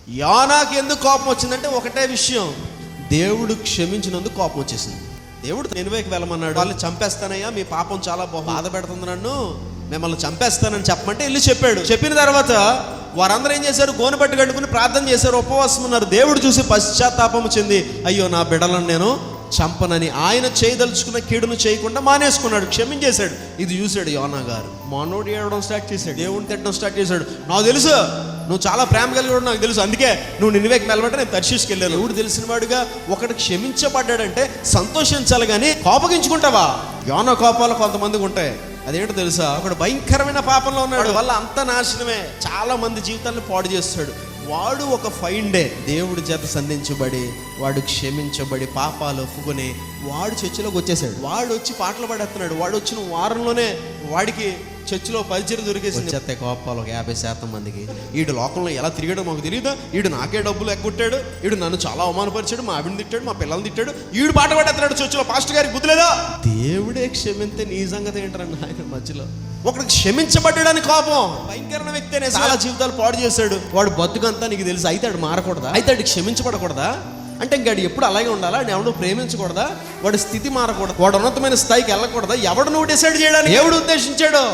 యోనాకి ఎందుకు కోపం వచ్చిందంటే ఒకటే విషయం, దేవుడు క్షమించినందుకు కోపం వచ్చేసింది. దేవుడు నినివేకి వెళ్ళమన్నాడు, వాళ్ళు చంపేస్తానయ్యా, మీ పాపం చాలా బాధ పెడుతుంది, నన్ను మిమ్మల్ని చంపేస్తానని చెప్పమంటే వెళ్ళి చెప్పాడు. చెప్పిన తర్వాత వారందరూ ఏం చేశారు, గోనె పట్టు కట్టుకుని ప్రార్థన చేశారు, ఉపవాసం ఉన్నారు. దేవుడు చూసి పశ్చాత్తాపము చెంది, అయ్యో నా బిడ్డలను నేను చంపనని, ఆయన చేయదలుచుకున్న కీడును చేయకుండా మానేసుకున్నాడు, క్షమించేశాడు. ఇది చూశాడు యోనా గారు, మనోడు ఏడవడం స్టార్ట్ చేశాడు, దేవుడిని తిట్టడం స్టార్ట్ చేశాడు. నాకు తెలుసు నువ్వు చాలా ప్రేమ కలిగి కూడా నాకు తెలుసు, అందుకే నువ్వు నినివేకి వెళ్ళమంటే నేను తర్షీష్కి వెళ్ళాను. దేవుడు తెలిసిన వాడుగా ఒకటి క్షమించబడ్డాడంటే సంతోషించాలి కానీ కోపగించుకుంటావా? యోనా కోపాలు కొంతమందికి ఉంటాయి. అదేంటో తెలుసా, ఒకడు భయంకరమైన పాపంలో ఉన్నాడు, వల్ల అంత నాశనమే, చాలా మంది జీవితాలను పాడు చేస్తాడు. వాడు ఒక ఫైన్ డే దేవుడి చేత సంధించబడి, వాడు క్షమించబడి పాపాలు ఒప్పుకొని వాడు చర్చిలోకి వచ్చేసాడు. వాడు వచ్చి పాటలు పాడేస్తున్నాడు. వాడు వచ్చిన వారంలోనే వాడికి చర్చిలో పరిచయం దొరికేసింది. చెత్త కోపాలు ఒక 50% మందికి. వీడు లోకంలో ఎలా తిరిగాడో మాకు తెలియదా, వీడు నాకే డబ్బులు ఎగ్గొట్టాడు, వీడు నన్ను చాలా అవమానపరిచాడు, మా ఆవిడని తిట్టాడు, మా పిల్లల్ని తిట్టాడు, వీడు పాట పాడేస్తున్నాడు చర్చిలో, పాస్టర్ గారికి బుద్ధి లేదా? దేవుడే క్షమింతే నీ సంగతి ఏంటండి ఆయన మధ్యలో. ఒకడికి క్షమించబడ్డాడని కోపం, భయంకరమైన వ్యక్తి అనే చాలా జీవితాలు పాడు చేశాడు. వాడు బతుకంతా నీకు తెలుసు, అయితే వాడు మారకూడదా? అయితే వాడికి క్షమించబడకూడదా? అంటే ఇంకాడు ఎప్పుడు అలాగే ఉండాలా? ఎవడు ప్రేమించకూడదా? వాడి స్థితి మారకూడదు, వాడు ఉన్నతమైన స్థాయికి వెళ్ళకూడదా? ఎవడు నువ్వు డిసైడ్ చేయడానికి దేవుడు ఉద్దేశించాడు.